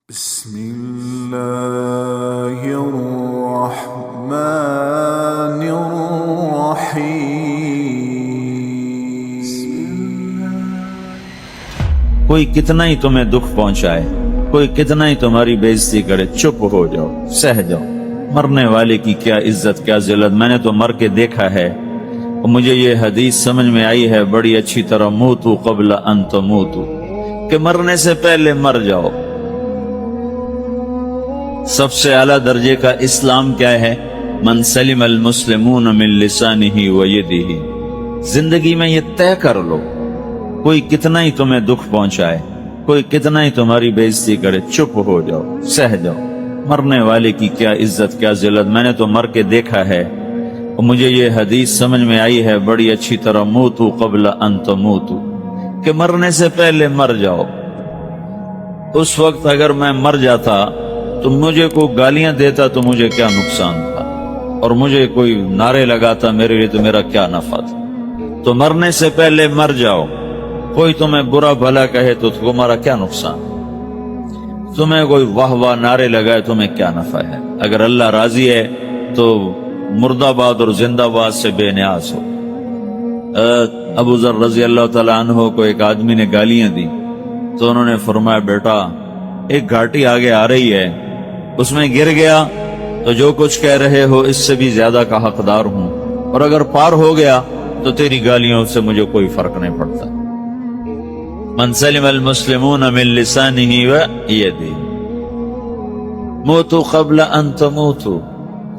بسم الله الرحمن الرحيم کوئی کتنا ہی تمہیں دکھ پہنچائے، کوئی کتنا ہی تمہاری بےعزتی کرے، چپ ہو جاؤ، سہ جاؤ۔ مرنے والے کی کیا عزت، کیا ذلت، میں نے تو مر کے دیکھا ہے اور مجھے یہ حدیث سمجھ میں آئی ہے بڑی اچھی طرح، موتو قبل ان تموتو، کہ مرنے سے پہلے مر جاؤ۔ سب سے اعلیٰ درجے کا اسلام کیا ہے؟ من سلم المسلمون من لسانہ و یدہ۔ زندگی میں یہ طے کر لو، کوئی کتنا ہی تمہیں دکھ پہنچائے، کوئی کتنا ہی تمہاری بےعزتی کرے، چپ ہو جاؤ، سہ جاؤ۔ مرنے والے کی کیا عزت، کیا ذلت، میں نے تو مر کے دیکھا ہے اور مجھے یہ حدیث سمجھ میں آئی ہے بڑی اچھی طرح، موتو قبل ان تموتو، کہ مرنے سے پہلے مر جاؤ۔ اس وقت اگر میں مر جاتا تو مجھے کوئی گالیاں دیتا تو مجھے کیا نقصان تھا، اور مجھے کوئی نعرے لگاتا میرے لیے تو میرا کیا نفع تھا۔ تو مرنے سے پہلے مر جاؤ۔ کوئی تمہیں برا بھلا کہے تو تمہارا کیا نقصان، تمہیں کوئی واہ واہ نعرے لگائے تمہیں کیا نفع ہے۔ اگر اللہ راضی ہے تو مرد آباد اور زندہ باد سے بے نیاز ہو۔ ابو ذر رضی اللہ تعالیٰ عنہ کو ایک آدمی نے گالیاں دی تو انہوں نے فرمایا، بیٹا ایک گھاٹی آگے آ رہی ہے، اس میں گر گیا تو جو کچھ کہہ رہے ہو اس سے بھی زیادہ کا حقدار ہوں، اور اگر پار ہو گیا تو تیری گالیوں سے مجھے کوئی فرق نہیں پڑتا۔ من سلم المسلمون من لسانہ و یدہ موتو قبل ان تموتو۔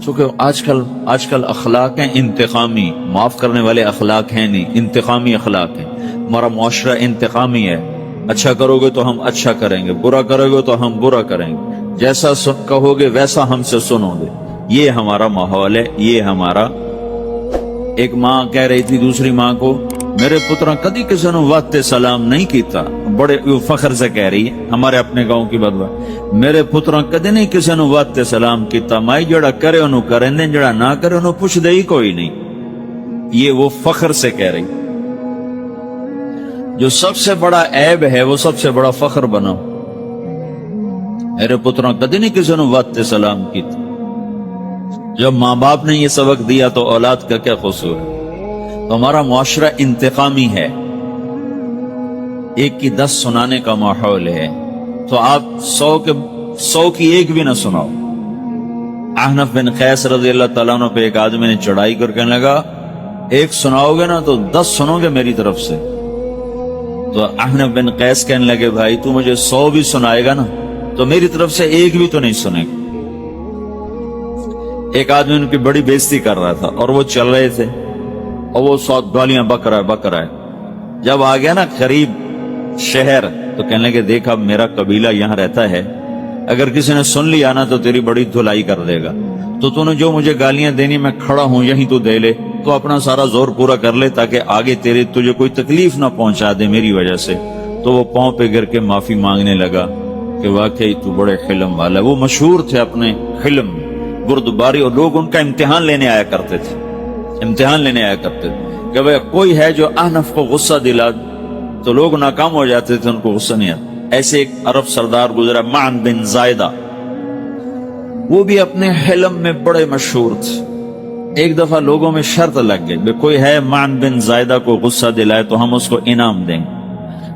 چونکہ آج کل اخلاق ہیں انتقامی، معاف کرنے والے اخلاق ہیں نہیں، انتقامی اخلاق ہیں۔ ہمارا معاشرہ انتقامی ہے، اچھا کرو گے تو ہم اچھا کریں گے، برا کرو گے تو ہم برا کریں گے، جیسا کہو گے ویسا ہم سے سنو گے۔ یہ ہمارا ماحول ہے، یہ ہمارا۔ ایک ماں کہہ رہی تھی دوسری ماں کو، میرے پترا کدی کسی نے واسطے سلام نہیں کیتا، بڑے فخر سے کہہ رہی ہے، ہمارے اپنے گاؤں کی بات بات، میرے پترا کدی نہیں کسی نے واسطے سلام کیتا، مائی جڑا کرے انہوں کریں دیں، جڑا نہ کرے انہوں پوچھ دے ہی کوئی نہیں۔ یہ وہ فخر سے کہہ رہی۔ جو سب سے بڑا عیب ہے وہ سب سے بڑا فخر بناؤ۔ میرے پتروں کدی نہیں کسی نے واسطے سلام کی تھی۔ جب ماں باپ نے یہ سبق دیا تو اولاد کا کیا قصور ہے؟ تو ہمارا معاشرہ انتقامی ہے، ایک کی 10 سنانے کا ماحول ہے، تو آپ 100 کی ایک بھی نہ سناؤ۔ احنف بن قیس رضی اللہ تعالیٰ عنہ پہ ایک آدمی نے چڑھائی کر کہنے لگا، ایک سناؤ گے نا تو 10 سنو گے میری طرف سے۔ تو احنف بن قیس کہنے لگے، بھائی تو مجھے 100 بھی سنائے گا نا تو میری طرف سے ایک بھی تو نہیں سنے گا۔ ایک آدمی ان کی بڑی بےعزتی کر رہا تھا اور وہ چل رہے تھے اور وہ 100 گالیاں بک رہا ہے۔ جب آ گیا نا قریب شہر تو کہنے لگے، دیکھا میرا قبیلہ یہاں رہتا ہے، اگر کسی نے سن لیا نا تو تیری بڑی دھلائی کر دے گا، تو نے جو مجھے گالیاں دینی میں کھڑا ہوں یہیں تو دے لے، تو اپنا سارا زور پورا کر لے تاکہ آگے تجھے کوئی تکلیف نہ پہنچا دے میری وجہ سے۔ تو وہ پاؤں پہ گر کے معافی مانگنے لگا کہ واقعی تو بڑے حلم والا۔ وہ مشہور تھے اپنے حلم، بردباری، اور لوگ ان کا امتحان لینے آیا کرتے تھے، کہ بھئی کوئی ہے جو احنف کو غصہ دلا تو لوگ ناکام ہو جاتے تھے، ان کو غصہ نہیں آتا۔ ایسے ایک عرب سردار گزرا، معن بن زائدہ، وہ بھی اپنے حلم میں بڑے مشہور تھے۔ ایک دفعہ لوگوں میں شرط لگ گئی، کوئی ہے معن بن زائدہ کو غصہ دلائے تو ہم اس کو انعام دیں گے۔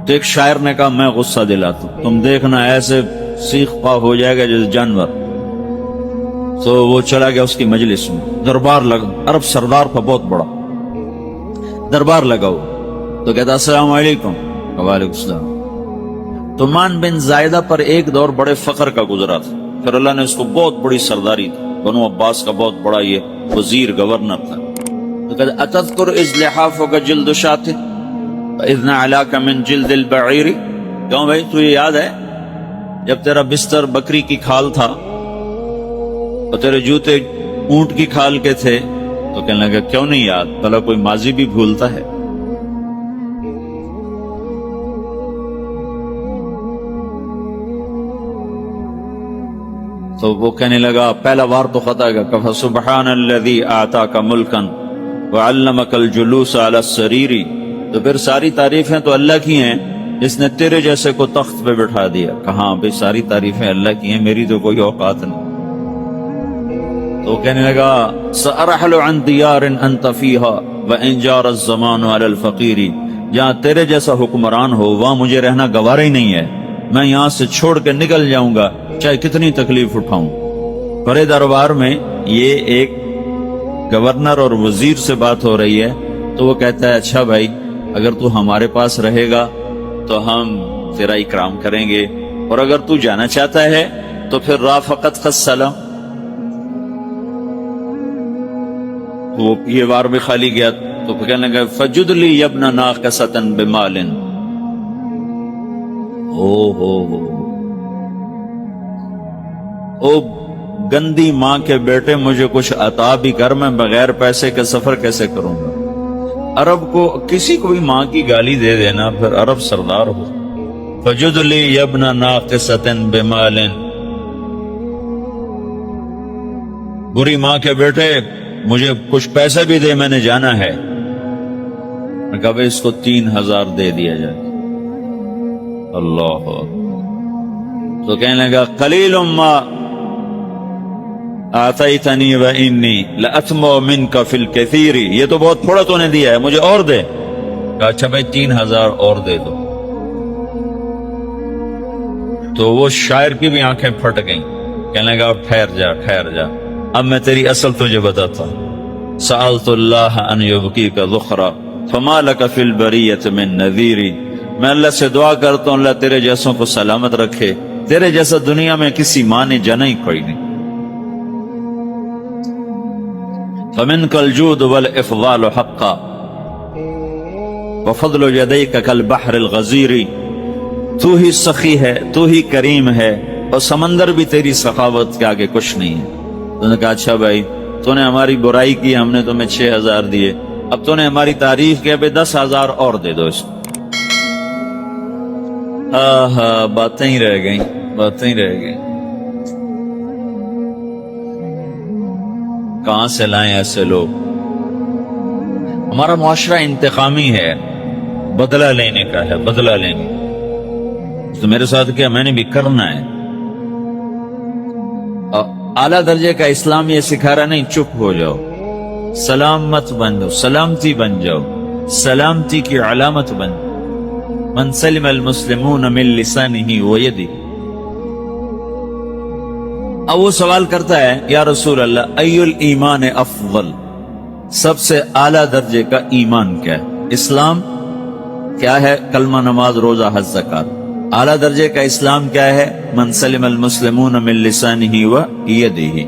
تو ایک شاعر نے کہا، میں غصہ دلاتا ہوں، تم دیکھنا ایسے سیخ پا ہو جائے گا جیسے جانور۔ تو وہ چلا گیا اس کی مجلس میں، دربار لگا، عرب سردار کا بہت بڑا دربار لگا ہو، تو کہتا، السلام علیکم۔ وعلیکم السلام۔ تو معن بن زائدہ پر ایک دور بڑے فخر کا گزرا تھا، پھر اللہ نے اس کو بہت بڑی سرداری دی، بنو عباس کا بہت بڑا یہ وزیر گورنر تھا۔ تو کہتا، اتذکر اذ لحافک جلد شاۃ اذ نعلاک من جلد البعیر۔ کیوں بھائی تو یہ یاد ہے جب تیرا بستر بکری کی کھال تھا اور تیرے جوتے اونٹ کی کھال کے تھے؟ تو کہنے لگا، کیوں نہیں یاد، بھلا کوئی ماضی بھی بھولتا ہے؟ تو وہ کہنے لگا، پہلا وار تو خطا گا، کہ سبحان الذی آتاک ملکا وعلمک الجلوس علی السریر۔ تو پھر ساری تعریفیں تو اللہ کی ہیں، جس نے تیرے جیسے کو تخت پہ بٹھا دیا. کہاں بھئی ساری تعریفیں اللہ کی ہیں، میری تو کوئی اوقات نہیں. تو کہنے لگا سأرحل عن دیار انت فیہا وان جار الزمان علی الفقیر، جہاں تیرے جیسا حکمران ہو وہاں مجھے رہنا گوارا ہی نہیں ہے. میں یہاں سے چھوڑ کے نکل جاؤں گا چاہے کتنی تکلیف اٹھاؤں. بڑے دربار میں یہ ایک گورنر اور وزیر سے بات ہو رہی ہے تو وہ کہتا ہے اچھا بھائی اگر تو ہمارے پاس رہے گا تو ہم تیرا اکرام کریں گے، اور اگر تو جانا چاہتا ہے تو پھر رافقت السلام. وہ یہ وار بھی خالی گیا تو کہنے لگا فجد لی یبن ناقصتا بمال. او گندی ماں کے بیٹے مجھے کچھ عطا بھی کر، میں بغیر پیسے کے سفر کیسے کروں گا. عرب کو کسی کو بھی ماں کی گالی دے دینا پھر عرب سردار ہو. فجد لی یبن ناقصتا بمال، بری ماں کے بیٹے مجھے کچھ پیسے بھی دے، میں نے جانا ہے. میں کہا بھئی اس کو 3000 دے دیا جائے. اللہ. تو کہنے لگا قلیل ما آتیتنی و انی لأتمو منک فی الکثیر، یہ تو بہت تھوڑا تو نے دیا ہے، مجھے اور دے. کہا اچھا بھئی 3000 اور دے دو. تو وہ شاعر کی بھی آنکھیں پھٹ گئیں. کہنے لگا ٹھہر جا ٹھہر جا، اب میں تیری اصل تجھے بتاتا ہوں. سألت اللہ ان یبقیک ذخرا فما لک فی البریۃ من نذیر، میں اللہ سے دعا کرتا ہوں اللہ تیرے جیسوں کو سلامت رکھے، تیرے جیسا دنیا میں کسی ماں نے جنا ہی کوئی نہیں. فمنک الجود والافضال حقا وفضل یدیک کالبحر الغزیر، تو ہی سخی ہے، تو ہی کریم ہے، اور سمندر بھی تیری سخاوت کے آگے کچھ نہیں ہے. تو نے کہا اچھا بھائی تو نے ہماری برائی کی، ہم نے تمہیں 6000 دیے، اب تو نے ہماری تعریف کی، اب 10000 اور دے دو اس کو. باتیں ہی رہ گئیں، باتیں ہی رہ گئیں. کہاں سے لائیں ایسے لوگ؟ ہمارا معاشرہ انتقامی ہے، بدلہ لینے کا ہے، بدلہ لینے. تو میرے ساتھ کیا میں نے بھی کرنا ہے. اعلیٰ درجے کا اسلام یہ سکھا رہا نہیں چپ ہو جاؤ، سلام مت بن جاؤ، سلامتی بن جاؤ، سلامتی کی علامت بن جاؤ. من سلم المسلمون من لسانہ ویدہ. اب وہ سوال کرتا ہے یا رسول اللہ ای الایمان افضل، سب سے اعلیٰ درجے کا ایمان کیا ہے؟ اسلام کیا ہے؟ کلمہ، نماز، روزہ، حج، زکات. اعلیٰ درجے کا اسلام کیا ہے؟ من سلم المسلمون من لسانہ و یدہ.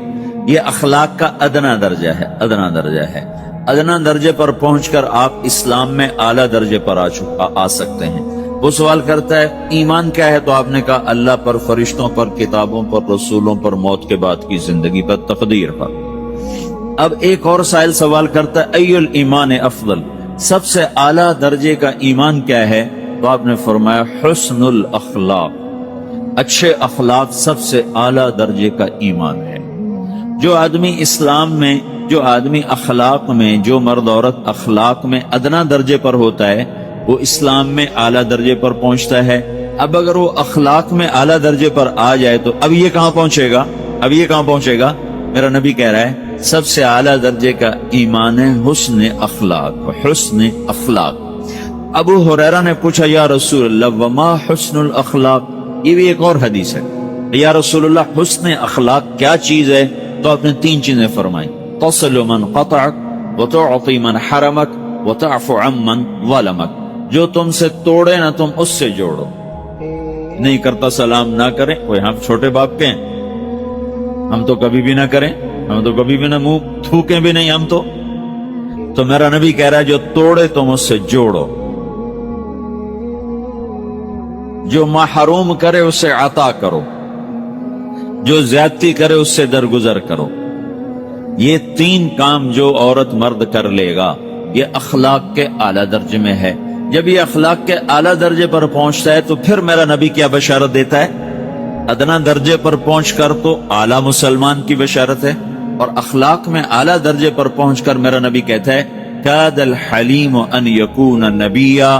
یہ اخلاق کا ادنا درجہ ہے، ادنا درجہ ہے. ادنا درجے پر پہنچ کر آپ اسلام میں اعلیٰ درجے پر آ سکتے ہیں. وہ سوال کرتا ہے ایمان کیا ہے؟ تو آپ نے کہا اللہ پر، فرشتوں پر، کتابوں پر، رسولوں پر، موت کے بعد کی زندگی پر، تقدیر پر. اب ایک اور سائل سوال کرتا ہے ای الایمان افضل، سب سے اعلیٰ درجے کا ایمان کیا ہے؟ تو آپ نے فرمایا حسن الاخلاق، اچھے اخلاق سب سے اعلیٰ درجے کا ایمان ہے. جو آدمی اسلام میں، جو آدمی اخلاق میں، جو مرد عورت اخلاق میں ادنا درجے پر ہوتا ہے وہ اسلام میں اعلیٰ درجے پر پہنچتا ہے. اب اگر وہ اخلاق میں اعلیٰ درجے پر آ جائے تو اب یہ کہاں پہنچے گا؟ اب یہ کہاں پہنچے گا؟ میرا نبی کہہ رہا ہے سب سے اعلیٰ درجے کا ایمان ہے حسن اخلاق، حسن اخلاق. ابو ہریرہ نے پوچھا یا رسول اللہ وما حسن الاخلاق، یہ بھی ایک اور حدیث ہے. یا رسول اللہ حسن اخلاق کیا چیز ہے؟ تو آپ نے 3 چیزیں فرمائی، تصل من قطعک وتعطی من حرمک وتعفو عمن ظلمک. جو تم سے توڑے نہ تم اس سے جوڑو. نہیں کرتا سلام نہ کریں، کوئی ہم چھوٹے باپ کے ہیں، ہم تو کبھی بھی نہ کریں، ہم تو کبھی بھی نہ منہ تھوکیں بھی نہیں ہم تو میرا نبی کہہ رہا ہے جو توڑے تم اس سے جوڑو، جو محروم کرے اسے عطا کرو، جو زیادتی کرے اس سے درگزر کرو. یہ 3 کام جو عورت مرد کر لے گا یہ اخلاق کے اعلیٰ درجے میں ہے. جب یہ اخلاق کے اعلیٰ درجے پر پہنچتا ہے تو پھر میرا نبی کیا بشارت دیتا ہے؟ ادنا درجے پر پہنچ کر تو اعلیٰ مسلمان کی بشارت ہے، اور اخلاق میں اعلیٰ درجے پر پہنچ کر میرا نبی کہتا ہے کاد الحلیم ان یکون نبیا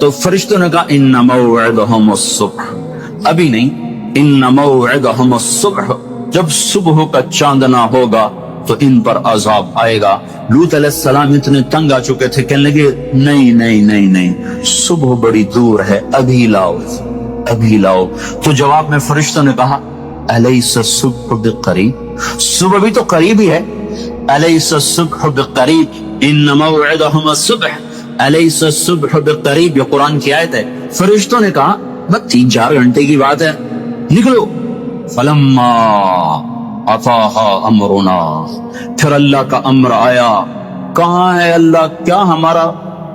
تو فرشتوں نے کہا ان موعدہم الصبح، ابھی نہیں، ان موعدہم الصبح، جب صبح کا چاندنا ہوگا تو ان پر عذاب آئے گا۔ لوط علیہ السلام اتنے تنگ آ چکے تھے، کہنے لگے نہیں نہیں نہیں نہیں، صبح بڑی دور ہے، ابھی لاؤ ابھی لاؤ۔ تو جواب میں فرشتوں نے کہا الیس الصبح بقریب، صبح بھی تو قریب ہی ہے، الیس الصبح بقریب ان موعدہم الصبح الیس الصبح بقریب، یہ قرآن کی آیت ہے۔ فرشتوں نے کہا بس 3-4 گھنٹے کی بات ہے، نکلو۔ فلما اتاها امرنا، پھر اللہ کا امر آیا۔ کہاں ہے اللہ؟ کیا ہمارا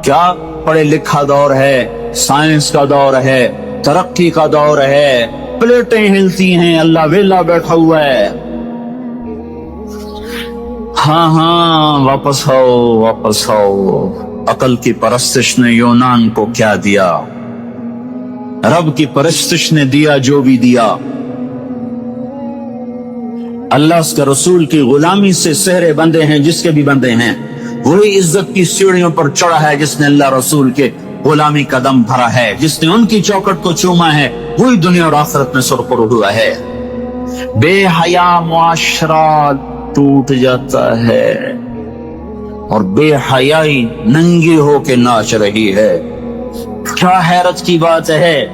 کیا پڑھے لکھا دور ہے، سائنس کا دور ہے، ترقی کا دور ہے، پلیٹیں ہلتی ہیں، اللہ ویلا بیٹھا ہوا ہے۔ ہاں واپس آؤ واپس آؤ۔ عقل کی پرستش نے یونان کو کیا دیا، رب کی پرستش نے دیا جو بھی دیا۔ اللہ اس کے رسول کی غلامی سے سہرے بندے ہیں جس کے بھی بندے ہیں، وہی عزت کی سیڑھیوں پر چڑھا ہے جس نے اللہ رسول کے غلامی قدم بھرا ہے، جس نے ان کی چوکٹ کو چوما ہے، وہی دنیا اور آخرت میں سرخرو ہوا ہے۔ بے حیا معاشرہ ٹوٹ جاتا ہے اور بے حیائی ننگی ہو کے ناچ رہی ہے۔ کیا حیرت کی بات ہے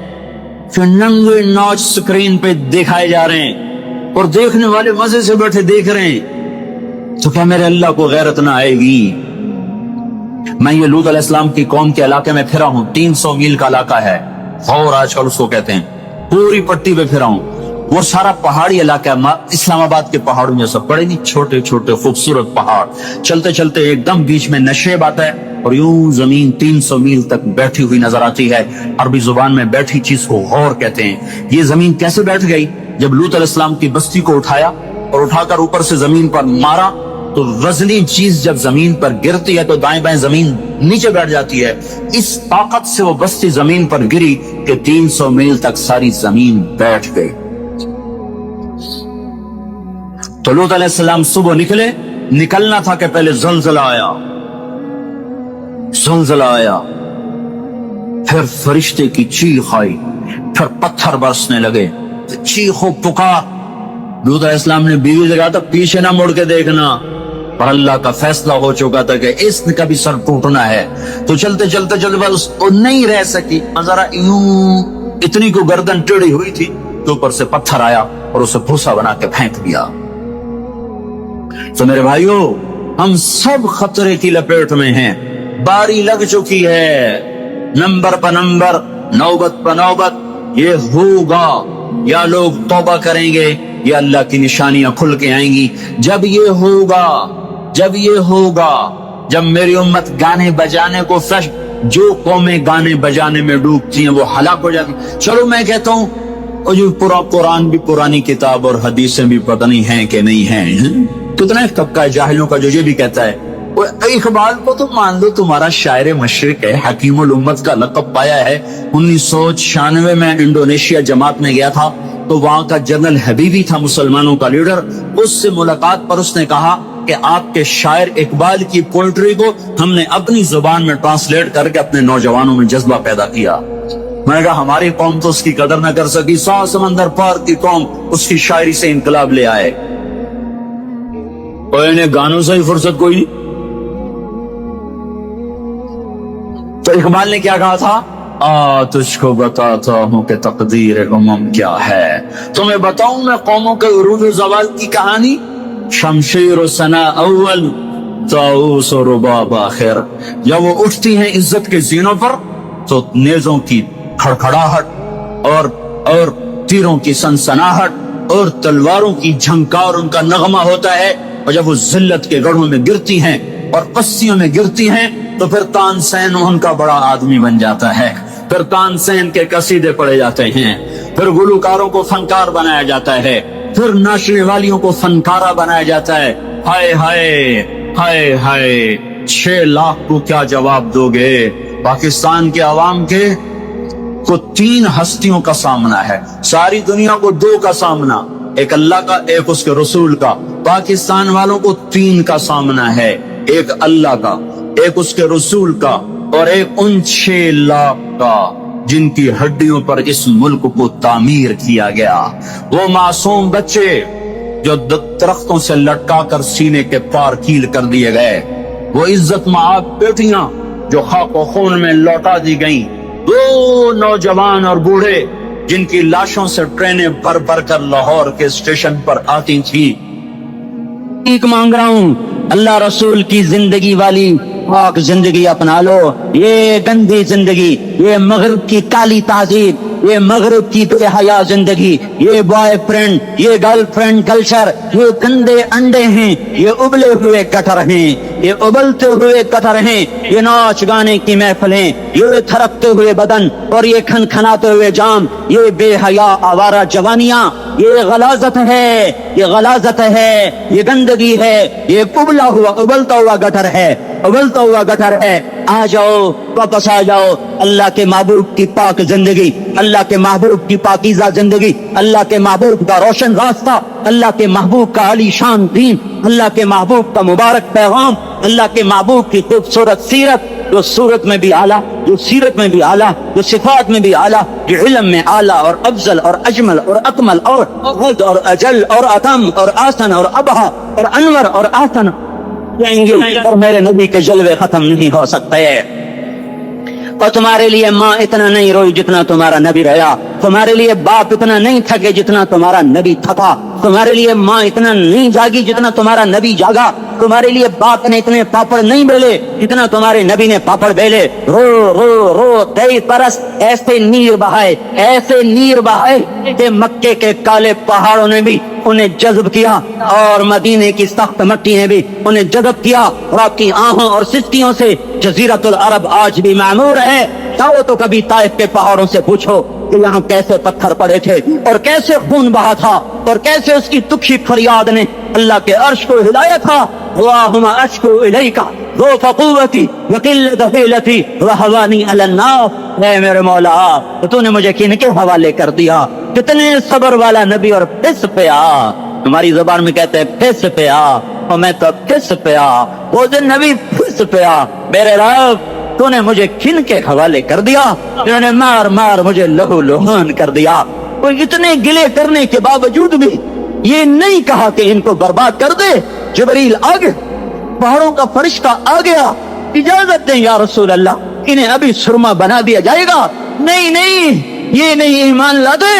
کہ ننگے ناچ سکرین پہ دکھائے جا رہے ہیں اور دیکھنے والے مزے سے بیٹھے دیکھ رہے ہیں، تو کیا میرے اللہ کو غیرت نہ آئے گی؟ میں یہ لوط علیہ السلام کی قوم کے علاقے میں پھرا ہوں، 300 میل کا علاقہ ہے، غور آج کل اس کو کہتے ہیں، پوری پٹی پہ پھرا ہوں۔ وہ سارا پہاڑی علاقہ ہے، اسلام آباد کے پہاڑوں میں سب بڑے نہیں، چھوٹے چھوٹے خوبصورت پہاڑ، چلتے چلتے ایک دم بیچ میں نشیب آتا ہے اور یوں زمین 300 میل تک بیٹھی ہوئی نظر آتی ہے۔ عربی زبان میں بیٹھی چیز کو غور کہتے ہیں۔ یہ زمین کیسے بیٹھ گئی؟ جب لوط علیہ السلام کی بستی کو اٹھایا اور اٹھا کر اوپر سے زمین پر مارا تو وزنی چیز جب زمین پر گرتی ہے تو دائیں بائیں زمین نیچے بیٹھ جاتی ہے۔ اس طاقت سے وہ بستی زمین پر گری کہ 300 میل تک ساری زمین بیٹھ گئی۔ تو لوط علیہ السلام صبح نکلے، نکلنا تھا کہ پہلے زلزلہ آیا، زلزلہ آیا، پھر فرشتے کی چیخ آئی، پھر پتھر برسنے لگے، چیخ و پکار۔ لوط علیہ السلام نے بیوی سے کہا تھا پیچھے نہ مڑ کے دیکھنا، پر اللہ کا فیصلہ ہو چکا تھا کہ اس کا بھی سر ٹوٹنا ہے۔ تو چلتے چلتے چلتے بس وہ نہیں رہ سکی، ذرا یوں اتنی کو گردن ٹیڑھی ہوئی تھی تو اوپر سے پتھر آیا اور اسے بھوسا بنا کے پھینک دیا۔ تو میرے بھائیو، ہم سب خطرے کی لپیٹ میں ہیں، باری لگ چکی ہے، نمبر پہ نمبر، نوبت پہ نوبت، یہ ہوگا، یا لوگ توبہ کریں گے یا اللہ کی نشانیاں کھل کے آئیں گی۔ جب یہ ہوگا، جب یہ ہوگا، جب میری امت گانے بجانے کو فش، جو قومیں گانے بجانے میں ڈوبتی ہیں وہ ہلاک ہو جاتی۔ چلو میں کہتا ہوں اور جو پورا قرآن بھی پرانی کتاب اور حدیثیں بھی پتہ نہیں ہیں کہ نہیں ہیں، کتنا طبقہ جاہلوں کا جو یہ بھی کہتا ہے۔ اقبال کو تو مان لو تمہارا شاعر مشرق ہے، حکیم الامت کا لقب پایا ہے۔ 1996 میں انڈونیشیا جماعت میں گیا تھا تو وہاں کا جنرل حبیبی تھا مسلمانوں کا لیڈر، اس سے ملاقات پر اس نے کہا کہ آپ کے شاعر اقبال کی پوئٹری کو ہم نے اپنی زبان میں ٹرانسلیٹ کر کے اپنے نوجوانوں میں جذبہ پیدا کیا۔ میں نے کہا ہماری قوم تو اس کی قدر نہ کر سکی، 100 سمندر پار کی قوم اس کی شاعری سے انقلاب لے آئے، اور انہیں گانوں سے ہی فرصت کوئی نہیں۔ تو اقبال نے کیا کہا تھا؟ تجھ کو بتاتا ہوں کہ تقدیر امم کیا ہے، تمہیں بتاؤں میں قوموں کے عروج و زوال کی کہانی، شمشیر و ثنا اول، طاؤس و رباب آخر۔ جب وہ اٹھتی ہیں عزت کے زینوں پر تو نیزوں کی کھڑکھڑاہٹ اور تیروں کی سنسناہٹ اور تلواروں کی جھنکار ان کا نغمہ ہوتا ہے، اور جب وہ ذلت کے گڑھوں میں گرتی ہیں اور پسیوں میں گرتی ہیں تو پھر تانسین ان کا بڑا آدمی بن جاتا ہے، پھر تانسین کے قصیدے پڑھے جاتے ہیں، پھر گلوکاروں کو فنکار بنایا جاتا ہے، پھر ناچنے والیوں کو فنکارہ بنایا جاتا ہے۔ ہائے ہائے ہائے ہائے، 6 لاکھ کو کیا جواب دو گے؟ پاکستان کے عوام کے کو 3 ہستیوں کا سامنا ہے، ساری دنیا کو 2 کا سامنا، ایک اللہ کا، ایک اس کے رسول کا۔ پاکستان والوں کو 3 کا سامنا ہے، ایک اللہ کا، ایک اس کے رسول کا اور ایک ان 6 لاکھ کا جن کی ہڈیوں پر اس ملک کو تعمیر کیا گیا، وہ معصوم بچے جو درختوں سے لٹکا کر سینے کے پار کیل کر دیے گئے، وہ عزت مآب بیٹیاں جو خاک و خون میں لوٹا دی گئیں، 2 نوجوان اور بوڑھے جن کی لاشوں سے ٹرینیں بھر بھر کر لاہور کے اسٹیشن پر آتی تھیں۔ ایک مانگ رہا ہوں، اللہ رسول کی زندگی والی پاک زندگی اپنا لو۔ یہ گندی زندگی، یہ مغرب کی کالی تہذیب، یہ مغرب کی بے حیا زندگی، یہ بوائے فرینڈ، یہ گرل فرینڈ کلچر، یہ گندے انڈے ہیں، یہ ابلے ہوئے کٹر ہیں، یہ ابلتے ہوئے کٹر ہیں، یہ ناچ گانے کی محفلیں، یہ تھرکتے ہوئے بدن اور یہ کھن کھناتے ہوئے جام، یہ بے حیا آوارہ جوانیاں، یہ غلاظت ہے، یہ غلاظت ہے، یہ گندگی ہے، یہ ابلا ہوا ابلتا ہوا گٹر ہے، ابلتا ہوا گٹر ہے۔ آ جاؤ، واپس آ جاؤ اللہ کے محبوب کی پاک زندگی، اللہ کے محبوب کی پاکیزہ زندگی، اللہ کے محبوب کا روشن راستہ، اللہ کے محبوب کا علی شان دین، اللہ کے محبوب کا مبارک پیغام، اللہ کے محبوب کی خوبصورت سیرت، جو صورت میں بھی اعلیٰ، جو سیرت میں بھی اعلیٰ، جو صفات میں بھی اعلیٰ، جو علم میں اعلیٰ اور افضل اور اجمل اور اکمل اور غد اور اجل اور اتم اور آسن اور ابہا اور انور اور آسن جائیں گے، اور میرے نبی کے جلوے ختم نہیں ہو سکتے۔ اور تمہارے لیے ماں اتنا نہیں روئی جتنا تمہارا نبی رویا، تمہارے لیے باپ اتنا نہیں تھکے جتنا تمہارا نبی تھکا، تمہارے لیے ماں اتنا نہیں جاگی جتنا تمہارا نبی جاگا، تمہارے لیے باپ نے اتنے پاپڑ نہیں بیلے جتنا تمہارے نبی نے پاپڑ بیلے۔ رو رو رو 23 برس ایسے نیر بہائے، ایسے نیر بہائے کہ مکے کے کالے پہاڑوں نے بھی انہیں جذب کیا، اور مدینے کی سخت مٹی نے بھی انہیں جذب کیا، اور آپ کی آہوں اور سسکیوں سے جزیرت العرب آج بھی معمور ہے۔ جاؤ تو کبھی طائف کے پہاڑوں سے پوچھو کہ یہاں کیسے پتھر پڑے تھے اور کیسے خون بہا تھا اور کیسے اس کی تکھی فریاد نے اللہ کے عرش کو ہلایا تھا۔ اللہم اشکو الیک ضعف قوتی وقلت حیلتی وہوانی علی النار۔ اے میرے مولا، تو نے مجھے کن کے حوالے کر دیا؟ کتنے صبر والا نبی، اور پس پہ آ، تمہاری زبان میں کہتے ہیں پس پہ آ، اور میں تو پس پہ آ، وہ دن نبی پس پہ آ۔ میرے رب، تو نے مجھے کن کے حوالے کر دیا جنہوں نے مار مار مجھے لہو لہان کر دیا؟ وہ اتنے گلے کرنے کے باوجود بھی یہ نہیں کہا کہ ان کو برباد کر دے۔ جبریل آ گئے، پہاڑوں کا فرشتہ آ گیا، اجازت دیں یا رسول اللہ، انہیں ابھی سرما بنا دیا جائے گا۔ نہیں نہیں، یہ نہیں ایمان لا دے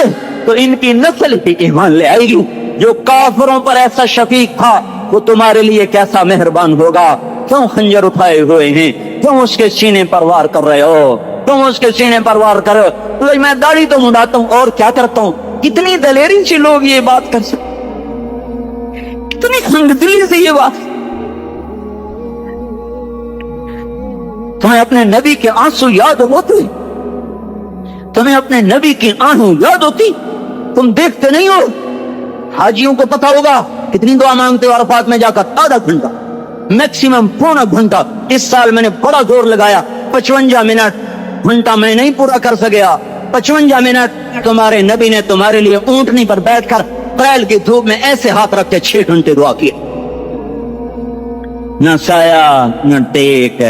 تو ان کی نسل ہی ایمان لے آئے گی۔ جو کافروں پر ایسا شفیق تھا وہ تمہارے لیے کیسا مہربان ہوگا۔ کیوں خنجر اٹھائے ہوئے ہیں؟ کیوں اس کے سینے پر وار کر رہے ہو؟ تم اس کے سینے پر وار کرو تو میں داڑھی تو مڈاتا ہوں اور کیا کرتا ہوں۔ کتنی دلیری سے لوگ یہ بات کر سکتے، کتنی خنگدلی سے یہ بات۔ تمہیں اپنے نبی کے آنسو یاد ہوتے؟ تمہیں اپنے نبی کی آنکھیں یاد ہوتی؟ تم دیکھتے نہیں ہو؟ حاجیوں کو پتا ہوگا کتنی دعا مانگتے ہو عرفات میں جا کر؟ آدھا گھنٹہ، میکسیمم پونا گھنٹہ۔ اس سال میں نے بڑا زور لگایا، 55 منٹ، گھنٹہ میں نہیں پورا کر سکیا، 55 منٹ تمہارے نبی نے تمہارے لیے اونٹنی پر بیٹھ کر اپریل کی دھوپ میں ایسے ہاتھ رکھ کے 6 گھنٹے دعا کیے۔ نہ سایہ نہ ٹیک،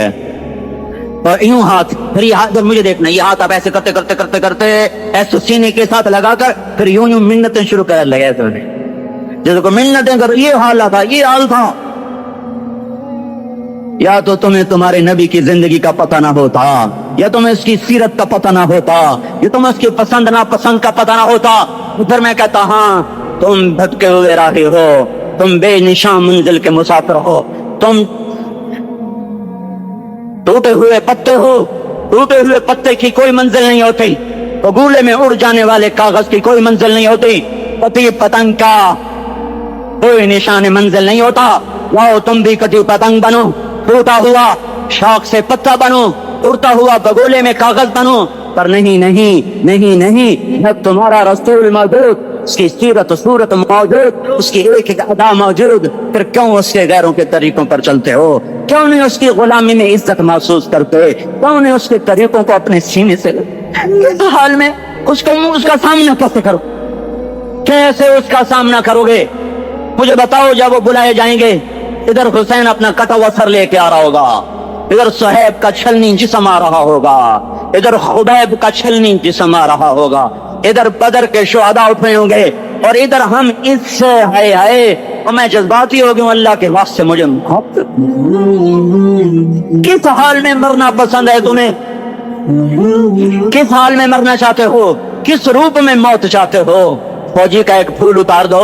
اور یوں ہاتھ، پھر یہ ہاتھ مجھے دیکھنا، یہ ہاتھ آپ ایسے کرتے کرتے کرتے کرتے ایسے سینے کے ساتھ لگا کر پھر یوں یوں منتیں شروع کر لگے تھے، جیسے کو منتیں کر۔ یہ حال تھا، یہ حال تھا۔ یا تو تمہیں تمہارے نبی کی زندگی کا پتہ نہ ہوتا، یا تمہیں اس کی سیرت کا پتہ نہ ہوتا، یا تمہیں اس کی پسند ناپسند کا پتہ نہ ہوتا۔ پھر میں کہتا ہاں تم بھٹکے ہوئے راہی ہو، تم بے نشان منزل کے مسافر ہو، تم ٹوٹے ہوئے پتے ہو۔ ٹوٹے ہوئے پتے کی کوئی منزل نہیں ہوتی، بگولے میں اڑ جانے والے کاغذ کی کوئی منزل نہیں ہوتی، کٹی پتنگ کا کوئی نشان منزل نہیں ہوتا۔ واؤ، تم بھی کٹی پتنگ بنو، ٹوٹا ہوا شاخ سے پتا بنو، اڑتا ہوا بگولے میں کاغذ بنو، پر نہیں نہیں نہیں نہیں، جب تمہارا رسول موجود، اس کی سیرت و صورت موجود، اس کی ایک ایک ادا موجود، پھر کیوں اس کے غیروں کے طریقوں پر چلتے ہو؟ کیوں نہیں اس کی غلامی میں عزت محسوس کرتے؟ کیوں نہیں اس کے طریقوں کو اپنے سینے سے؟ اس حال میں اس کا سامنا کیسے کرو؟ کیسے اس کا سامنا کرو گے؟ مجھے بتاؤ، جب وہ بلائے جائیں گے، ادھر حسین اپنا کٹا ہوا سر لے کے آ رہا ہوگا، ادھر صہیب کا چھلنی جسم آ رہا ہوگا، ادھر خبیب کا چھلنی جسم آ رہا ہوگا، ادھر بدر کے شہداء اٹھے ہوں گے، اور ادھر ہم اس سے ہائے اور میں جذباتی ہو گیا ہوں، اللہ کے واسطے مجھے کس حال میں مرنا پسند ہے تمہیں؟ کس حال میں مرنا چاہتے ہو؟ کس روپ میں موت چاہتے ہو؟ فوجی کا ایک پھول اتار دو،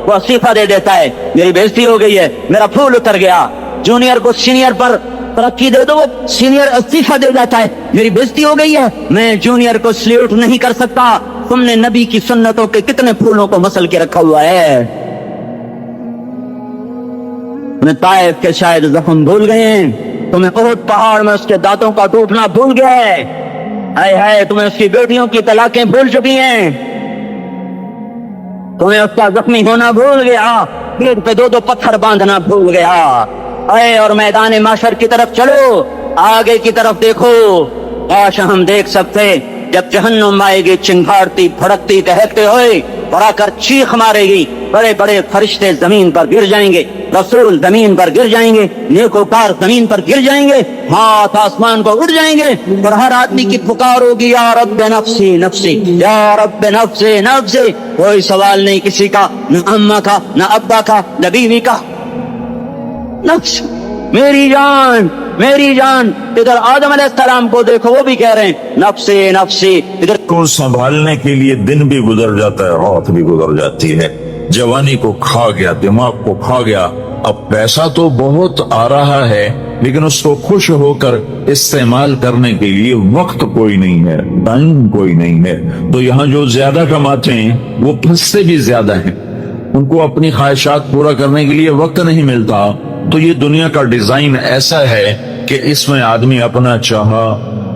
وہ استعفیٰ دے دیتا ہے، میری بےزتی ہو گئی ہے، میرا پھول اتر گیا۔ جونیئر کو سینئر پر ترقی دے دو، وہ سینئر استعفیٰ دے جاتا ہے، میری بےزتی ہو گئی ہے، میں جونیئر کو سلیوٹ نہیں کر سکتا۔ تم نے نبی کی سنتوں کے کتنے پھولوں کو مسل کے رکھا ہوا ہے؟ تمہیں طائف کے شاید زخم بھول گئے ہیں، تمہیں احد پہاڑ میں اس کے دانتوں کا ٹوٹنا بھول گیا ہے، ہائے ہائے تمہیں اس کی بیٹیوں کی طلاقیں بھول چکی ہیں، تمہیں اس کا زخمی ہونا بھول گیا، پیٹ پہ 2 پتھر باندھنا بھول گیا۔ اے اور میدان معاشر کی طرف چلو، آگے کی طرف دیکھو، کاش ہم دیکھ سکتے جب جہنم آئے گی چنگھاڑتی بھڑکتی دہکتے ہوئے اور آ کر چیخ مارے گی، بڑے بڑے فرشتے زمین پر گر جائیں گے، رسول زمین پر گر جائیں گے، نیکوکار زمین پر گر جائیں گے، ہاتھ آسمان کو اڑ جائیں گے، اور ہر آدمی کی پکار ہوگی یا رب نفسی نفسی، یا رب نفسی نفسی۔ کوئی سوال نہیں کسی کا، نہ اماں کا، نہ ابا کا، نہ بیوی کا، نفس میری جان میری جان۔ ادھر آدم علیہ السلام کو دیکھو، وہ بھی کہہ رہے ہیں نفسی نفسی۔ ادھر کو سنبھالنے کے لیے دن بھی گزر جاتا ہے، رات بھی گزر جاتی ہے، جوانی کو کھا گیا، دماغ کو کھا گیا، اب پیسہ تو بہت آ رہا ہے لیکن اس کو خوش ہو کر استعمال کرنے کے لیے وقت کوئی نہیں ہے، ٹائم کوئی نہیں ہے۔ تو یہاں جو زیادہ کماتے ہیں وہ پھنستے بھی زیادہ ہیں، ان کو اپنی خواہشات پورا کرنے کے لیے وقت نہیں ملتا۔ تو یہ دنیا کا ڈیزائن ایسا ہے کہ اس میں آدمی اپنا چاہا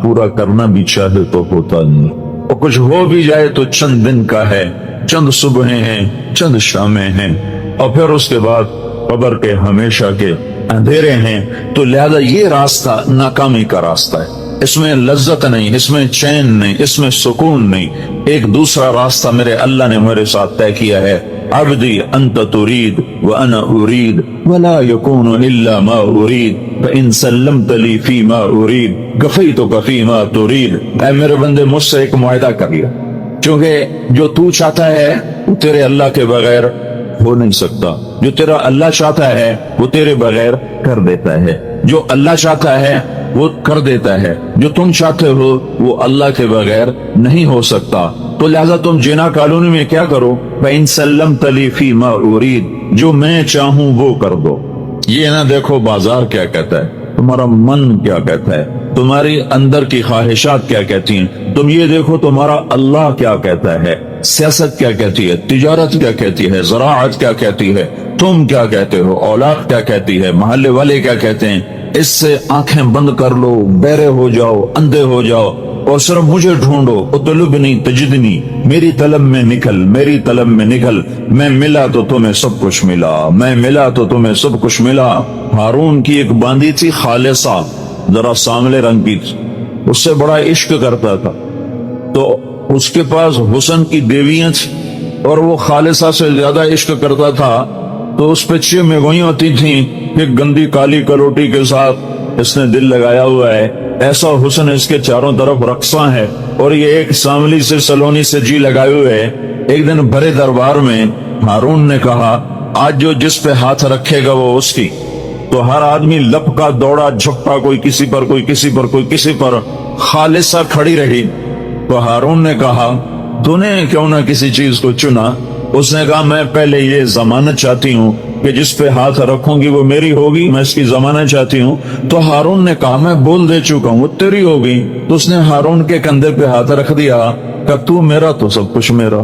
پورا کرنا بھی چاہے تو ہوتا نہیں، اور کچھ ہو بھی جائے تو چند دن کا ہے، چند صبحیں ہیں، چند شامیں ہیں، اور پھر اس کے بعد قبر کے ہمیشہ کے اندھیرے ہیں۔ تو لہذا یہ راستہ ناکامی کا راستہ ہے، اس میں لذت نہیں، اس میں چین نہیں، اس میں سکون نہیں۔ ایک دوسرا راستہ میرے اللہ نے میرے ساتھ طے کیا ہے، عبدی انت ترید وانا ارید ولا یکون الا ما ارید فان سلمت لی فی ما ارید کفیتک فی ما ترید۔ اے میرے بندے، مجھ سے ایک معاہدہ کر لیا، کیونکہ جو تو چاہتا ہے وہ تیرے اللہ کے بغیر ہو نہیں سکتا، جو تیرا اللہ چاہتا ہے وہ تیرے بغیر کر دیتا ہے، جو اللہ چاہتا ہے وہ کر دیتا ہے، جو تم چاہتے ہو وہ اللہ کے بغیر نہیں ہو سکتا۔ تو لہذا تم جنا کالونی میں کیا کرو، فَإِن سَلَّمْتَ لِي فِي مَا أُرِيدُ، جو میں چاہوں وہ کر دو۔ یہ نہ دیکھو بازار کیا کہتا ہے، تمہارا من کیا کہتا ہے، تمہاری اندر کی خواہشات کیا کہتی ہیں، تم یہ دیکھو تمہارا اللہ کیا کہتا ہے، سیاست کیا کہتی ہے، تجارت کیا کہتی ہے، زراعت کیا کہتی ہے، تم کیا کہتے ہو، اولاد کیا کہتی ہے، محلے والے کیا کہتے ہیں۔ اس سے آنکھیں بند کر لو، بہرے ہو جاؤ، اندھے ہو جاؤ، اور صرف مجھے ڈھونڈو، اطلبنی تجدنی، میری طلب میں نکل، میری طلب میں نکل، میں ملا تو تمہیں سب کچھ ملا، میں ملا تو تمہیں سب کچھ ملا۔ ہارون کی ایک باندی تھی خالصہ، ذرا ساملے رنگ کی تھی، اس سے بڑا عشق کرتا تھا، تو اس کے پاس حسن کی دیویاں تھیں اور وہ خالصہ سے زیادہ عشق کرتا تھا، تو اس پہ 6 میگوئیں ہوتی تھیں، ایک گندی کالی کلوٹی کے ساتھ اس نے دل لگایا ہوا ہے، ایسا حسن اس کے چاروں طرف رقصاں ہے، اور یہ ایک ساملی سے سلونی سے جی لگائے ہوئے ہے۔ ایک دن بھرے دربار میں ہارون نے کہا آج جو جس پہ ہاتھ رکھے گا وہ اس کی، تو ہر آدمی لپکا دوڑا جھپٹا، کوئی کسی پر، کوئی کسی پر، کوئی کسی پر، خالصہ کھڑی رہی۔ تو ہارون نے کہا تو نے کیوں نہ کسی چیز کو چنا؟ اس نے کہا میں پہلے یہ ضمانت چاہتی ہوں کہ جس پہ ہاتھ رکھوں گی وہ میری ہوگی، میں اس کی ضمانت چاہتی ہوں۔ تو ہارون نے کہا میں بول دے چکا ہوں وہ تیری ہوگی۔ تو اس نے ہارون کے کندھے پہ ہاتھ رکھ دیا کہ تو میرا تو سب کچھ میرا۔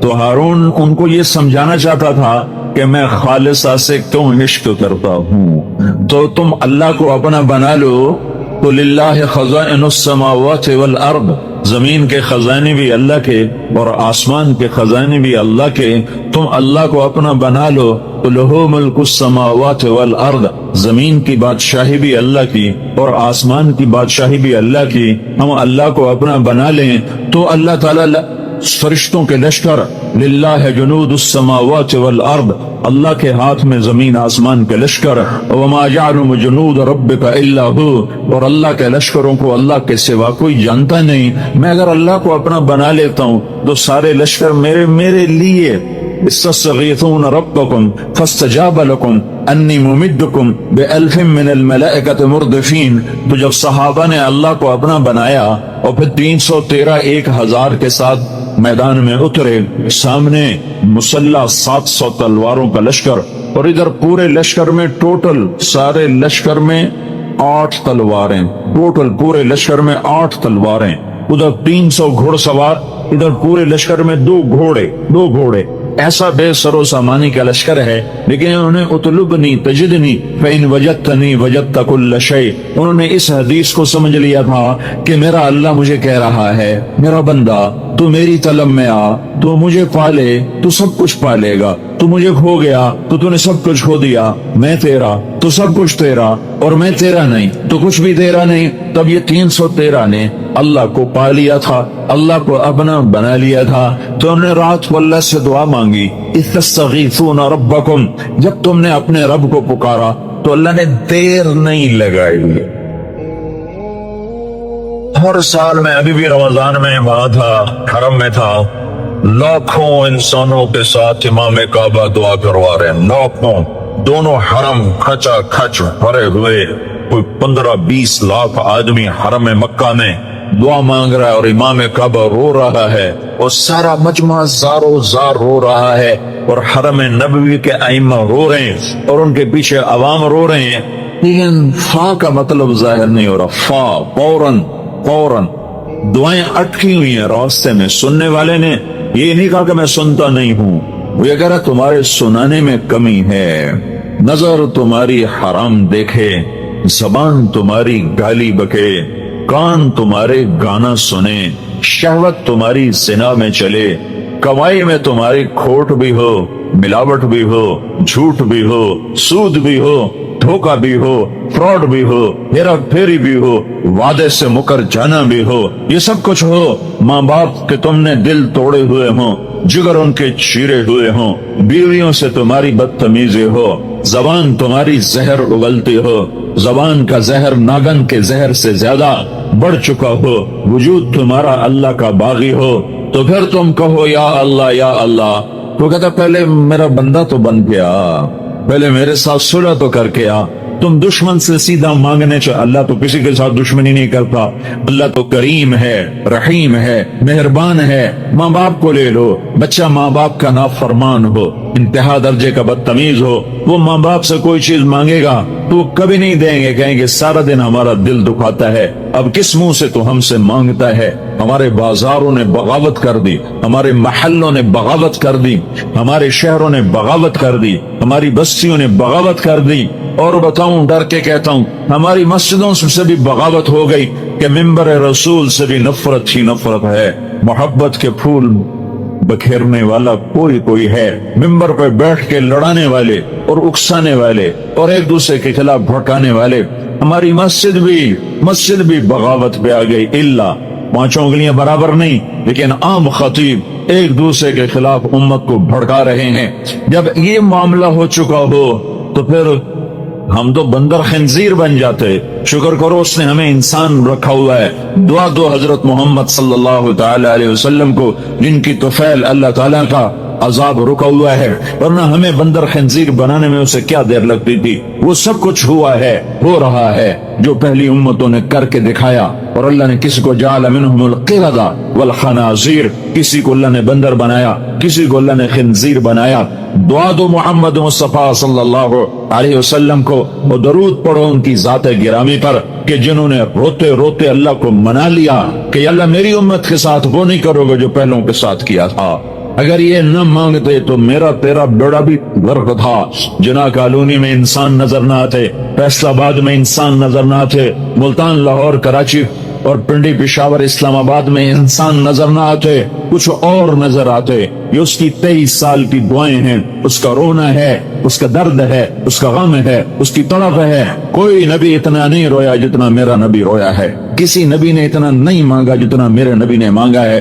تو ہارون ان کو یہ سمجھانا چاہتا تھا کہ میں خالصہ سے کیوں عشق کرتا ہوں۔ تو تم اللہ کو اپنا بنا لو تو للہ خزائن السماوات والارض، زمین کے خزانے بھی اللہ کے اور آسمان کے خزانے بھی اللہ کے، تم اللہ کو اپنا بنا لو تو لہو ملک السماوات والارض، زمین کی بادشاہی بھی اللہ کی اور آسمان کی بادشاہی بھی اللہ کی، ہم اللہ کو اپنا بنا لیں تو اللہ تعالیٰ فرشتوں کے لشکر، للہ جنود السماوات والارض، اللہ کے ہاتھ میں زمین آسمان کے لشکر، وما یعلم جنود ربک الا ہو، اور اللہ کے لشکروں کو اللہ کے سوا کوئی جانتا نہیں۔ میں اگر اللہ کو اپنا بنا لیتا ہوں تو سارے لشکر میرے لیے۔ استغیثون ربکم فاستجاب لکم انی ممدکم بألف من الملائکۃ مردفین۔ تو جب صحابہ نے اللہ کو اپنا بنایا اور پھر 313 1000 کے ساتھ میدان میں اترے، سامنے مسلح 700 تلواروں کا لشکر، اور ادھر پورے لشکر میں ٹوٹل سارے لشکر میں 8 تلواریں، ٹوٹل پورے لشکر میں 8 تلواریں، ادھر 300 گھوڑ سوار، ادھر پورے لشکر میں 2 گھوڑے، ایسا بے سر و سامانی کا لشکر ہے۔ لیکن انہوں نے اطلبنی تجدنی فإن وجدتنی وجدت کل شیء، انہوں نے اس حدیث کو سمجھ لیا تھا کہ میرا اللہ مجھے کہہ رہا ہے، میرا بندہ تو میری طلب میں آ، تو مجھے پالے تو سب کچھ پالے گا، تو مجھے کھو گیا تو نے سب کچھ کھو دیا، میں تیرا تو سب کچھ تیرا، اور میں تیرا نہیں تو کچھ بھی تیرا نہیں۔ تب یہ 313 نے اللہ کو پا لیا تھا، اللہ کو اپنا بنا لیا تھا۔ تو انہوں نے رات کو اللہ سے دعا مانگی، اذ تستغیثون ربکم، جب تم نے اپنے رب کو پکارا تو اللہ نے دیر نہیں لگائی۔ ہر سال میں ابھی بھی رمضان میں وہاں تھا، حرم میں تھا، لاکھوں انسانوں کے ساتھ امام کعبہ دعا کروا رہے ہیں، لاکھوں، دونوں حرم کھچا کھچ بھرے ہوئے، کوئی 15-20 لاکھ آدمی حرم مکہ میں دعا مانگ رہا ہے، اور امام کعبہ رو رہا ہے، اور سارا مجمع زارو زار رو رہا ہے، اور حرم نبوی کے ائمہ رو رہے ہیں، اور ان کے پیچھے عوام رو رہے ہیں۔ لیکن فا کا مطلب ظاہر نہیں ہو رہا، فوراً دعائیں اٹکی ہوئی ہیں راستے میں۔ سننے والے نے یہ نہیں کہا کہ میں سنتا نہیں ہوں، وہ یہ کہہ رہا تمہارے سنانے میں کمی ہے، نظر تمہاری حرام دیکھے، زبان تمہاری گالی بکے، کان تمہارے گانا سنے، شہوت تمہاری زنا میں چلے، کمائی میں تمہاری کھوٹ بھی ہو، ملاوٹ بھی ہو، جھوٹ بھی ہو، سود بھی ہو، دھوکہ بھی ہو، فراڈ بھی ہو، ہیرا پھیری بھی ہو، وعدے سے مکر جانا بھی ہو، یہ سب کچھ ہو۔ ماں باپ کے تم نے دل توڑے ہوئے ہوں، جگر ان کے چیرے ہوئے ہوں، بیویوں سے تمہاری بدتمیزی ہو، زبان تمہاری زہر اگلتی ہو، زبان کا زہر ناگن کے زہر سے زیادہ بڑھ چکا ہو، وجود تمہارا اللہ کا باغی ہو، تو پھر تم کہو یا اللہ یا اللہ۔ تو کہتا پہلے میرا بندہ تو بن گیا، پہلے میرے ساتھ صلح تو کر کے آ۔ تم دشمن سے سیدھا مانگنے چاہ، اللہ تو کسی کے ساتھ دشمنی نہیں کرتا، اللہ تو کریم ہے، رحیم ہے، مہربان ہے۔ ماں باپ کو لے لو، بچہ ماں باپ کا نافرمان ہو، انتہا درجے کا بدتمیز ہو، وہ ماں باپ سے کوئی چیز مانگے گا تو وہ کبھی نہیں دیں گے، کہیں گے سارا دن ہمارا دل دکھاتا ہے، اب کس منہ سے تو ہم سے مانگتا ہے۔ ہمارے بازاروں نے بغاوت کر دی، ہمارے محلوں نے بغاوت کر دی، ہمارے شہروں نے بغاوت کر دی، ہماری بستیوں نے بغاوت کر دی، اور بتاؤں ڈر کے کہتا ہوں ہماری مسجدوں سے بھی بغاوت ہو گئی کہ ممبر رسول سے بھی نفرت ہی نفرت ہے۔ محبت کے پھول بکھیرنے والا کوئی ہے، ممبر پہ بیٹھ کے لڑانے والے اور اکسانے والے اور ایک دوسرے کے خلاف بھڑکانے والے۔ ہماری مسجد بھی بغاوت پہ آ گئی، الا 5 انگلیاں برابر نہیں، لیکن عام خطیب ایک دوسرے کے خلاف امت کو بھڑکا رہے ہیں۔ جب یہ معاملہ ہو چکا ہو تو پھر ہم تو بندر خنزیر بن جاتے۔ شکر کرو اس نے ہمیں انسان رکھا ہوا ہے، دعا دو حضرت محمد صلی اللہ تعالی علیہ وسلم کو، جن کی طفیل اللہ تعالیٰ کا عذاب رکا ہوا ہے، ورنہ ہمیں بندر خنزیر بنانے میں اسے کیا دیر لگتی تھی۔ وہ سب کچھ ہوا ہے، ہو رہا ہے، جو پہلی امتوں نے کر کے دکھایا۔ اور اللہ نے کسی کو جعل منہم القردہ والخنازیر، کسی کو اللہ نے بندر بنایا، کسی کو اللہ نے خنزیر بنایا۔ دعا دو محمد مصطفیٰ صلی اللہ علیہ وسلم کو، اور درود پڑھو ان کی ذات گرامی پر، کہ جنہوں نے روتے روتے اللہ کو منا لیا کہ اللہ میری امت کے ساتھ وہ نہیں کرو گے جو پہلوں کے ساتھ کیا تھا۔ اگر یہ نہ مانگتے تو میرا تیرا بیڑا بھی غرق تھا۔ جناح کالونی میں انسان نظر نہ آتے، فیصل آباد میں انسان نظر نہ آتے، ملتان، لاہور، کراچی اور پنڈی، پشاور، اسلام آباد میں انسان نظر نہ آتے، کچھ اور نظر آتے۔ یہ اس کی 23 سال کی دعائیں ہیں، اس کا رونا ہے، اس کا درد ہے، اس کا غم ہے، اس کی تڑپ ہے۔ کوئی نبی اتنا نہیں رویا جتنا میرا نبی رویا ہے، کسی نبی نے اتنا نہیں مانگا جتنا میرے نبی نے مانگا ہے۔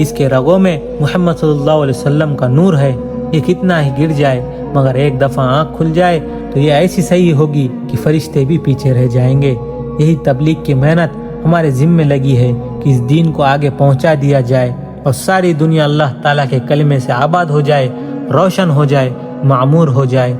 اس کے رگوں میں محمد صلی اللہ علیہ وسلم کا نور ہے، یہ کتنا ہی گر جائے مگر ایک دفعہ آنکھ کھل جائے تو یہ ایسی صحیح ہوگی کہ فرشتے بھی پیچھے رہ جائیں گے۔ یہی تبلیغ کی محنت ہمارے ذمہ لگی ہے کہ اس دین کو آگے پہنچا دیا جائے اور ساری دنیا اللہ تعالیٰ کے کلمے سے آباد ہو جائے، روشن ہو جائے، معمور ہو جائے۔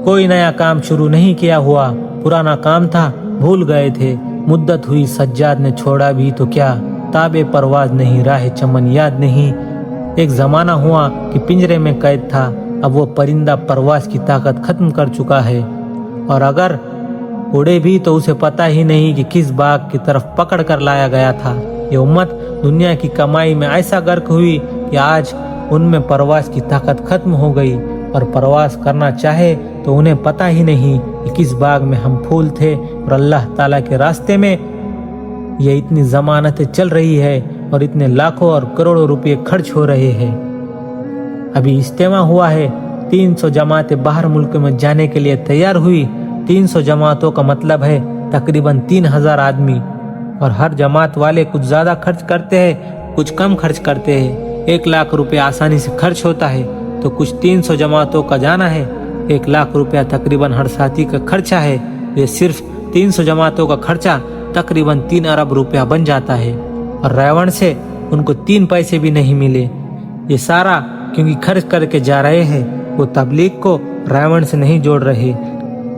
کوئی نیا کام شروع نہیں کیا ہوا، پرانا کام تھا بھول گئے تھے، مدت ہوئی سجاد نے چھوڑا بھی تو کیا، تاب پرواز نہیں راہ چمن یاد نہیں۔ ایک زمانہ ہوا کہ پنجرے میں قید تھا، اب وہ پرندہ پرواز کی طاقت ختم کر چکا ہے، اور اگر اڑے بھی تو اسے پتہ ہی نہیں کہ کس باغ کی طرف پکڑ کر لایا گیا تھا۔ یہ امت دنیا کی کمائی میں ایسا غرق ہوئی کہ آج ان میں پرواز کی طاقت ختم ہو گئی، اور پرواز کرنا چاہے تو انہیں پتہ ہی نہیں کہ کس باغ میں ہم پھول تھے، اور اللہ تعالیٰ کے راستے میں یہ اتنی ضمانتیں چل رہی ہے اور اتنے لاکھوں اور کروڑوں روپے خرچ ہو رہے ہیں۔ ابھی اجتماع ہوا ہے، 300 جماعتیں باہر ملک میں جانے کے لیے تیار ہوئی۔ 300 جماعتوں کا مطلب ہے تقریباً 3000 آدمی، اور ہر جماعت والے کچھ زیادہ خرچ کرتے ہیں، کچھ کم خرچ کرتے ہیں۔ 1 لاکھ روپے آسانی سے خرچ ہوتا ہے تو کچھ 300 جماعتوں کا جانا ہے، 1 لاکھ روپیہ تقریباً ہر ساتھی کا خرچہ ہے۔ یہ صرف 300 جماعتوں کا خرچہ تقریباً 3 ارب روپیہ بن جاتا ہے، اور ریون سے ان کو 3 پیسے بھی نہیں ملے۔ یہ سارا کیونکہ خرچ کر کے جا رہے ہیں، وہ تبلیغ کو ریون سے نہیں جوڑ رہے،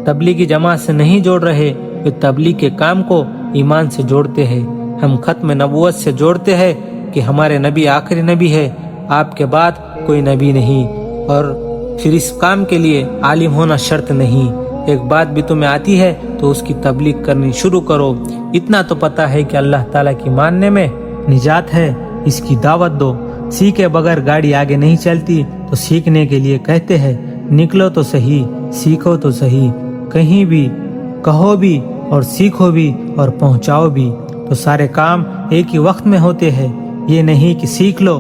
تبلیغی جماعت سے نہیں جوڑ رہے، وہ تبلیغ کے کام کو ایمان سے جوڑتے ہیں۔ ہم ختم نبوت سے جوڑتے ہیں کہ ہمارے نبی آخری نبی ہے، آپ کے بعد کوئی نبی نہیں، اور پھر اس کام کے لیے عالم ہونا شرط نہیں۔ ایک بات بھی تمہیں آتی ہے تو اس کی تبلیغ کرنی شروع کرو۔ اتنا تو پتہ ہے کہ اللہ تعالیٰ کی ماننے میں نجات ہے، اس کی دعوت دو۔ سیکھے بغیر گاڑی آگے نہیں چلتی، تو سیکھنے کے لیے کہتے ہیں نکلو تو صحیح، سیکھو تو صحیح، کہیں بھی کہو بھی اور سیکھو بھی اور پہنچاؤ بھی، تو سارے کام ایک ہی وقت میں ہوتے ہیں۔ یہ نہیں کہ سیکھ لو۔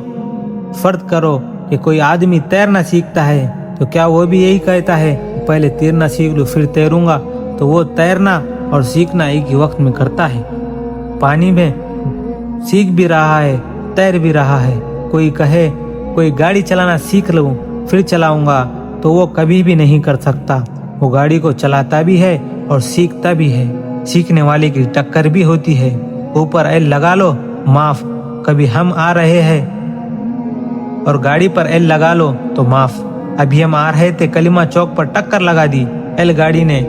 فرض کرو کہ کوئی آدمی تیرنا سیکھتا ہے تو کیا وہ بھی یہی کہتا ہے پہلے تیرنا سیکھ لو پھر تیروں گا؟ تو وہ تیرنا اور سیکھنا ایک ہی وقت میں کرتا ہے۔ پانی میں سیکھ بھی رہا ہے، تیر بھی رہا ہے۔ کوئی کہے کوئی گاڑی چلانا سیکھ لوں پھر چلاؤں گا، تو وہ کبھی بھی نہیں کر سکتا۔ وہ گاڑی کو چلاتا بھی ہے اور سیکھتا بھی ہے۔ سیکھنے والے کی ٹکر بھی ہوتی ہے۔ اوپر ایل لگا لو معاف، کبھی ہم آ رہے ہیں اور گاڑی پر ایل لگا لو تو معاف۔ ابھی ہم آ رہے تھے، کلمہ چوک پر ٹکر لگا دی، ایل گاڑی نے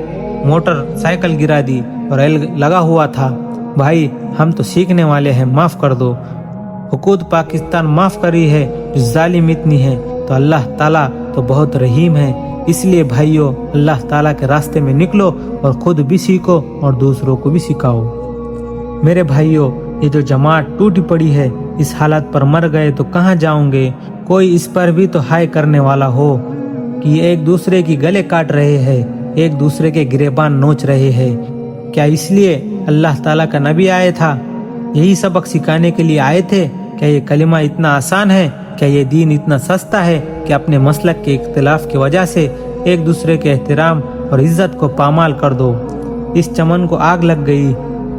موٹر سائیکل گرا دی اور ایل لگا ہوا تھا۔ بھائی ہم تو سیکھنے والے ہیں، معاف کر دو۔ حکومت پاکستان معاف کری ہے، جو ظالم اتنی ہے، تو اللہ تعالیٰ تو بہت رحیم ہے۔ اس لیے بھائیو، اللہ تعالیٰ کے راستے میں نکلو اور خود بھی سیکھو اور دوسروں کو بھی سکھاؤ۔ میرے بھائیو، یہ جو جماعت ٹوٹی پڑی ہے، اس حالت پر مر گئے تو کہاں جاؤں گے؟ کوئی اس پر بھی تو ہائے کرنے والا ہو کہ یہ ایک دوسرے کی گلے کاٹ رہے ہیں، ایک دوسرے کے گریبان نوچ رہے ہیں۔ کیا اس لیے اللہ تعالیٰ کا نبی آئے تھا؟ یہی سبق سکھانے کے لیے آئے تھے؟ کیا یہ کلمہ اتنا آسان ہے؟ کیا یہ دین اتنا سستا ہے کہ اپنے مسلک کے اختلاف کی وجہ سے ایک دوسرے کے احترام اور عزت کو پامال کر دو؟ اس چمن کو آگ لگ گئی۔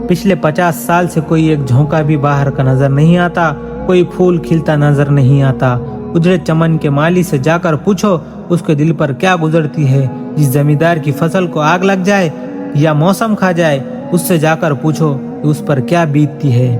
پچھلے 50 سال سے کوئی ایک جھونکا بھی باہر کا نظر نہیں آتا، کوئی پھول کھلتا نظر نہیں آتا۔ اجڑے چمن کے مالی سے جا کر پوچھو اس کے دل پر کیا گزرتی ہے۔ جس زمیندار کی فصل کو آگ لگ جائے یا موسم کھا جائے، اس سے جا کر پوچھو کہ اس پر کیا بیتتی ہے۔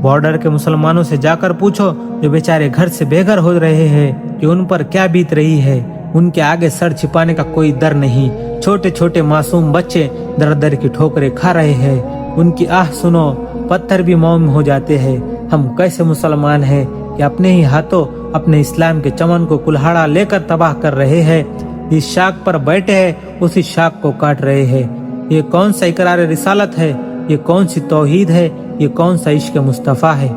بارڈر کے مسلمانوں سے جا کر پوچھو جو بیچارے گھر سے بے گھر ہو رہے ہیں کہ ان پر کیا بیت رہی ہے۔ ان کے آگے سر چھپانے کا کوئی در نہیں۔ چھوٹے چھوٹے معصوم بچے در در کی ٹھوکریں کھا رہے ہیں، ان کی آہ سنو، پتھر بھی موم ہو جاتے ہیں۔ ہم کیسے مسلمان ہیں کہ اپنے ہی ہاتھوں اپنے اسلام کے چمن کو کلہاڑا لے کر تباہ کر رہے ہیں؟ جس شاخ پر بیٹھے ہیں اسی شاخ کو کاٹ رہے ہیں۔ یہ کون سا اقرار رسالت ہے؟ یہ کون سی توحید ہے؟ یہ کون سا عشق مصطفیٰ ہے؟